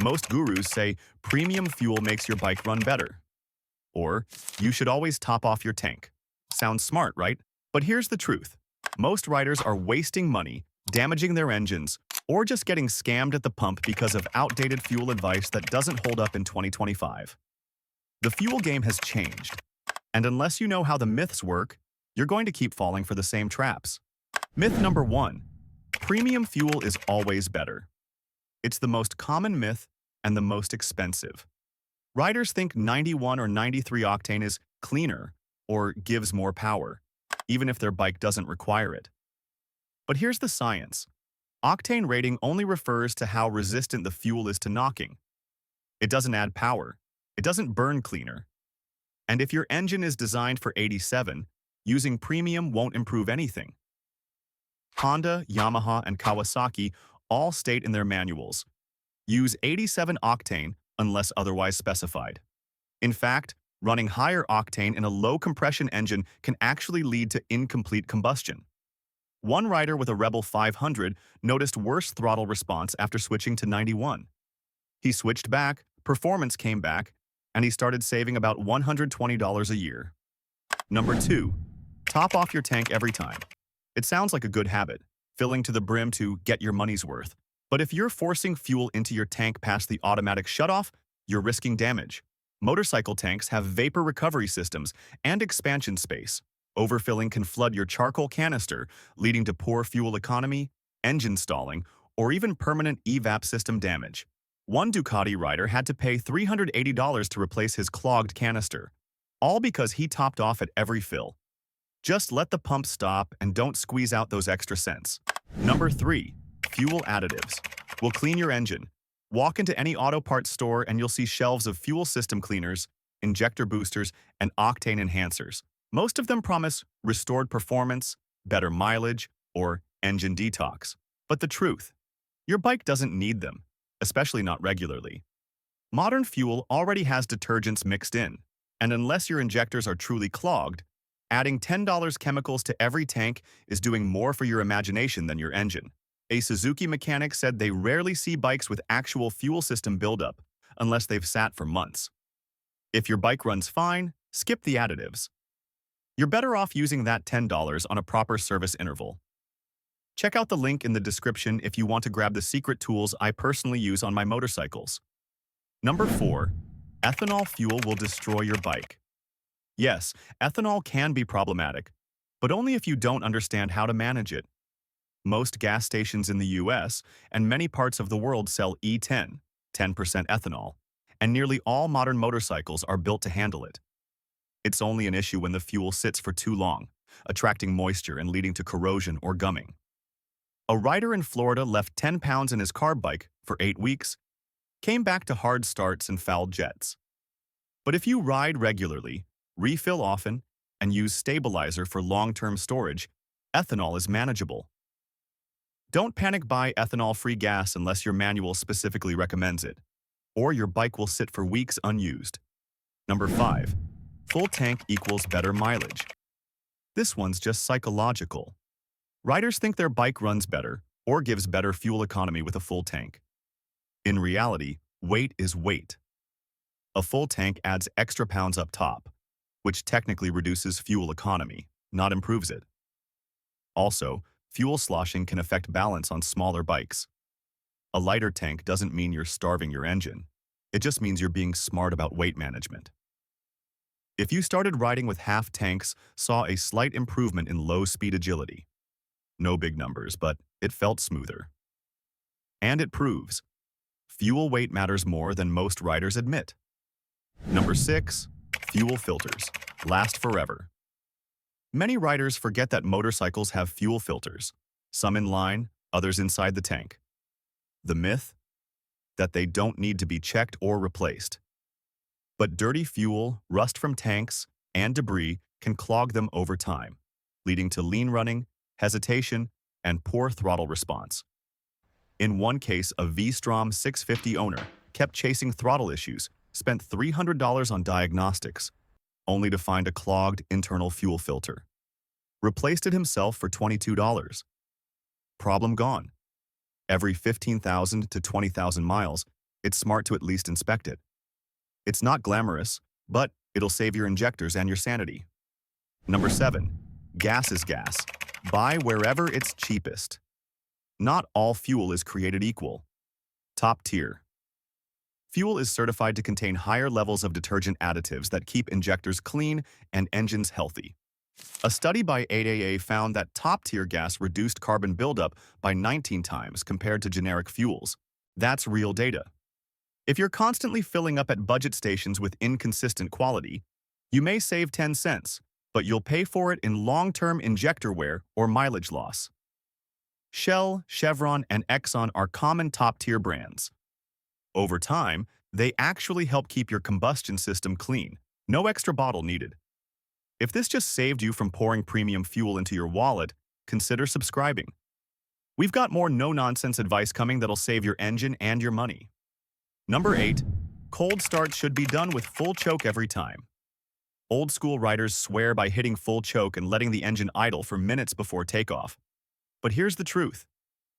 Most gurus say premium fuel makes your bike run better. Or, you should always top off your tank. Sounds smart, right? But here's the truth. Most riders are wasting money, damaging their engines, or just getting scammed at the pump because of outdated fuel advice that doesn't hold up in 2025. The fuel game has changed, and unless you know how the myths work, you're going to keep falling for the same traps. Myth number 1. Premium fuel is always better. It's the most common myth and the most expensive. Riders think 91 or 93 octane is cleaner or gives more power, even if their bike doesn't require it. But here's the science. Octane rating only refers to how resistant the fuel is to knocking. It doesn't add power. It doesn't burn cleaner. And if your engine is designed for 87, using premium won't improve anything. Honda, Yamaha, and Kawasaki all state in their manuals, use 87 octane unless otherwise specified. In fact, running higher octane in a low-compression engine can actually lead to incomplete combustion. One rider with a Rebel 500 noticed worse throttle response after switching to 91. He switched back, performance came back, and he started saving about $120 a year. Number 2. Top off your tank every time. It sounds like a good habit, filling to the brim to get your money's worth. But if you're forcing fuel into your tank past the automatic shutoff, you're risking damage. Motorcycle tanks have vapor recovery systems and expansion space. Overfilling can flood your charcoal canister, leading to poor fuel economy, engine stalling, or even permanent evap system damage. One Ducati rider had to pay $380 to replace his clogged canister, all because he topped off at every fill. Just let the pump stop and don't squeeze out those extra cents. Number 3. Fuel additives will clean your engine. Walk into any auto parts store and you'll see shelves of fuel system cleaners, injector boosters, and octane enhancers. Most of them promise restored performance, better mileage, or engine detox. But the truth, your bike doesn't need them, especially not regularly. Modern fuel already has detergents mixed in, and unless your injectors are truly clogged, adding $10 chemicals to every tank is doing more for your imagination than your engine. A Suzuki mechanic said they rarely see bikes with actual fuel system buildup unless they've sat for months. If your bike runs fine, skip the additives. You're better off using that $10 on a proper service interval. Check out the link in the description if you want to grab the secret tools I personally use on my motorcycles. Number 4. Ethanol fuel will destroy your bike. Yes, ethanol can be problematic, but only if you don't understand how to manage it. Most gas stations in the US and many parts of the world sell E10, 10% ethanol, and nearly all modern motorcycles are built to handle it. It's only an issue when the fuel sits for too long, attracting moisture and leading to corrosion or gumming. A rider in Florida left 10 pounds in his carb bike for 8 weeks, came back to hard starts and foul jets. But if you ride regularly, refill often, and use stabilizer for long-term storage, ethanol is manageable. Don't panic buy ethanol-free gas unless your manual specifically recommends it, or your bike will sit for weeks unused. Number 5. Full tank equals better mileage. This one's just psychological. Riders think their bike runs better or gives better fuel economy with a full tank. In reality, weight is weight. A full tank adds extra pounds up top, which technically reduces fuel economy, not improves it. Also, fuel sloshing can affect balance on smaller bikes. A lighter tank doesn't mean you're starving your engine. It just means you're being smart about weight management. If you started riding with half tanks, saw a slight improvement in low-speed agility. No big numbers, but it felt smoother. And it proves, fuel weight matters more than most riders admit. Number 6. Fuel filters. Last forever. Many riders forget that motorcycles have fuel filters, some in line, others inside the tank. The myth? That they don't need to be checked or replaced. But dirty fuel, rust from tanks, and debris can clog them over time, leading to lean running, hesitation, and poor throttle response. In one case, a V-Strom 650 owner kept chasing throttle issues, spent $300 on diagnostics, only to find a clogged internal fuel filter. Replaced it himself for $22. Problem gone. Every 15,000 to 20,000 miles, it's smart to at least inspect it. It's not glamorous, but it'll save your injectors and your sanity. Number 7. Gas is gas. Buy wherever it's cheapest. Not all fuel is created equal. Top tier. Fuel is certified to contain higher levels of detergent additives that keep injectors clean and engines healthy. A study by 8AA found that top-tier gas reduced carbon buildup by 19 times compared to generic fuels. That's real data. If you're constantly filling up at budget stations with inconsistent quality, you may save 10 cents, but you'll pay for it in long-term injector wear or mileage loss. Shell, Chevron, and Exxon are common top-tier brands. Over time, they actually help keep your combustion system clean. No extra bottle needed. If this just saved you from pouring premium fuel into your wallet, consider subscribing. We've got more no-nonsense advice coming that'll save your engine and your money. Number 8. Cold start should be done with full choke every time. Old-school riders swear by hitting full choke and letting the engine idle for minutes before takeoff. But here's the truth.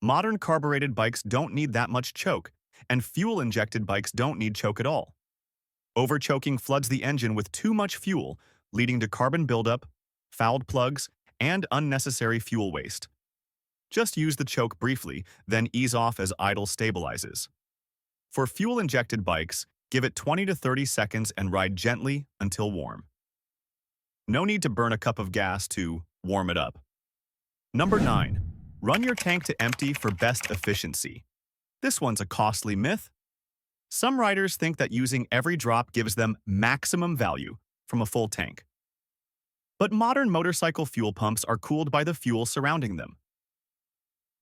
Modern carbureted bikes don't need that much choke, and fuel-injected bikes don't need choke at all. Over-choking floods the engine with too much fuel, leading to carbon buildup, fouled plugs, and unnecessary fuel waste. Just use the choke briefly, then ease off as idle stabilizes. For fuel-injected bikes, give it 20 to 30 seconds and ride gently until warm. No need to burn a cup of gas to warm it up. Number 9. Run your tank to empty for best efficiency. This one's a costly myth. Some riders think that using every drop gives them maximum value from a full tank. But modern motorcycle fuel pumps are cooled by the fuel surrounding them.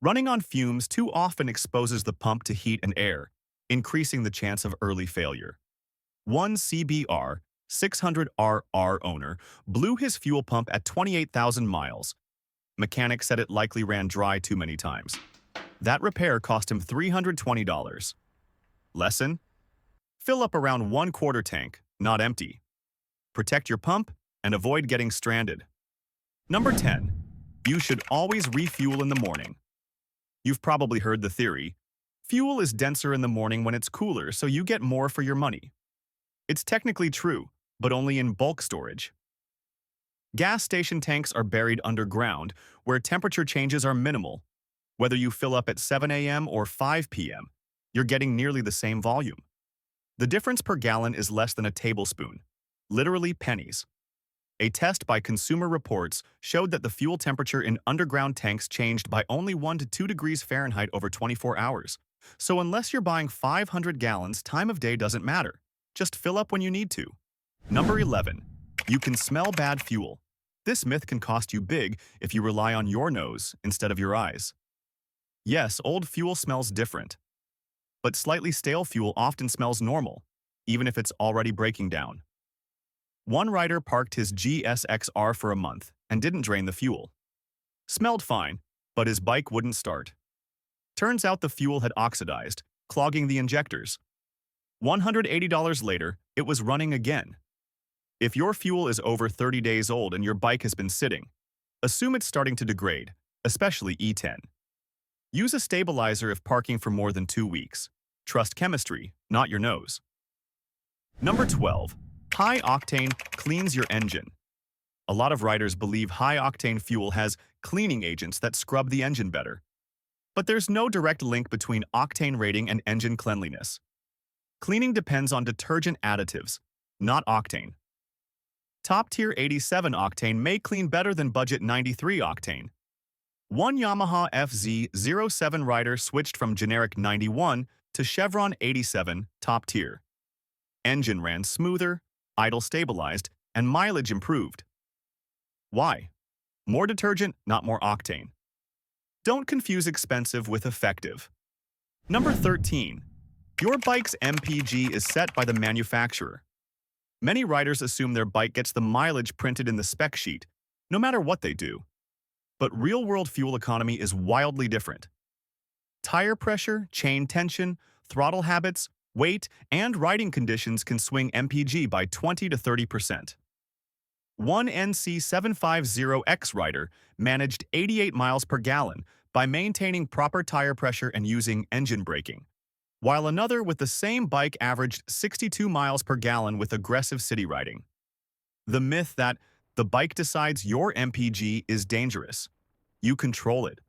Running on fumes too often exposes the pump to heat and air, increasing the chance of early failure. One CBR 600RR owner blew his fuel pump at 28,000 miles. Mechanics said it likely ran dry too many times. That repair cost him $320. Lesson? Fill up around 1/4 tank, not empty. Protect your pump and avoid getting stranded. Number 10. You should always refuel in the morning. You've probably heard the theory. Fuel is denser in the morning when it's cooler, so you get more for your money. It's technically true, but only in bulk storage. Gas station tanks are buried underground, where temperature changes are minimal. Whether you fill up at 7 a.m. or 5 p.m., you're getting nearly the same volume. The difference per gallon is less than a tablespoon, literally pennies. A test by Consumer Reports showed that the fuel temperature in underground tanks changed by only 1 to 2 degrees Fahrenheit over 24 hours. So unless you're buying 500 gallons, time of day doesn't matter. Just fill up when you need to. Number 11. You can smell bad fuel. This myth can cost you big if you rely on your nose instead of your eyes. Yes, old fuel smells different. But slightly stale fuel often smells normal, even if it's already breaking down. One rider parked his GSX-R for a month and didn't drain the fuel. Smelled fine, but his bike wouldn't start. Turns out the fuel had oxidized, clogging the injectors. $180 later, it was running again. If your fuel is over 30 days old and your bike has been sitting, assume it's starting to degrade, especially E10. Use a stabilizer if parking for more than 2 weeks. Trust chemistry, not your nose. Number 12. High octane cleans your engine. A lot of riders believe high-octane fuel has cleaning agents that scrub the engine better. But there's no direct link between octane rating and engine cleanliness. Cleaning depends on detergent additives, not octane. Top-tier 87 octane may clean better than budget 93 octane. One Yamaha FZ07 rider switched from generic 91 to Chevron 87 top tier. Engine ran smoother, idle stabilized, and mileage improved. Why? More detergent, not more octane. Don't confuse expensive with effective. Number 13. Your bike's MPG is set by the manufacturer. Many riders assume their bike gets the mileage printed in the spec sheet, no matter what they do. But real-world fuel economy is wildly different. Tire pressure, chain tension, throttle habits, weight, and riding conditions can swing MPG by 20 to 30%. One NC750X rider managed 88 miles per gallon by maintaining proper tire pressure and using engine braking. while another with the same bike averaged 62 miles per gallon with aggressive city riding. The myth that the bike decides your MPG is dangerous. You control it.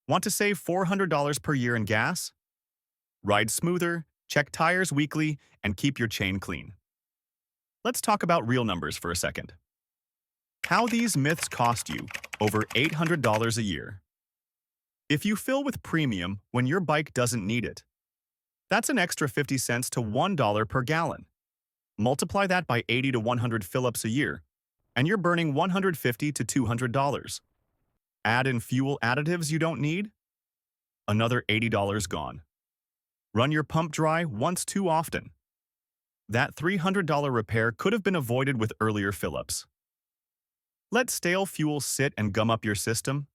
Want to save $400 per year in gas? Ride smoother, check tires weekly, and keep your chain clean. Let's talk about real numbers for a second. How these myths cost you over $800 a year. If you fill with premium when your bike doesn't need it, that's an extra 50 cents to $1 per gallon. Multiply that by 80 to 100 fill-ups a year, and you're burning $150 to $200. Add in fuel additives you don't need, another $80 gone. Run your pump dry once too often. That $300 repair could have been avoided with earlier fill-ups. Let stale fuel sit and gum up your system.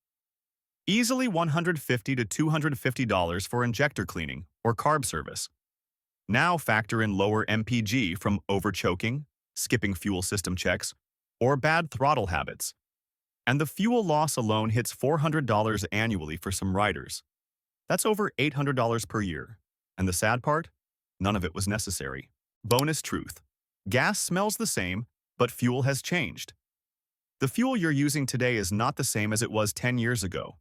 Easily $150 to $250 for injector cleaning or carb service. Now factor in lower MPG from overchoking, skipping fuel system checks, or bad throttle habits. And the fuel loss alone hits $400 annually for some riders. That's over $800 per year. And the sad part? None of it was necessary. Bonus truth. Gas smells the same, but fuel has changed. The fuel you're using today is not the same as it was 10 years ago.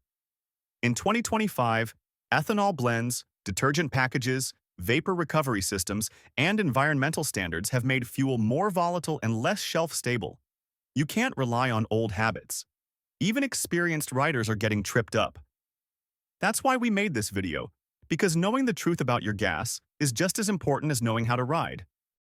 In 2025, ethanol blends, detergent packages, vapor recovery systems, and environmental standards have made fuel more volatile and less shelf-stable. You can't rely on old habits. Even experienced riders are getting tripped up. That's why we made this video, because knowing the truth about your gas is just as important as knowing how to ride.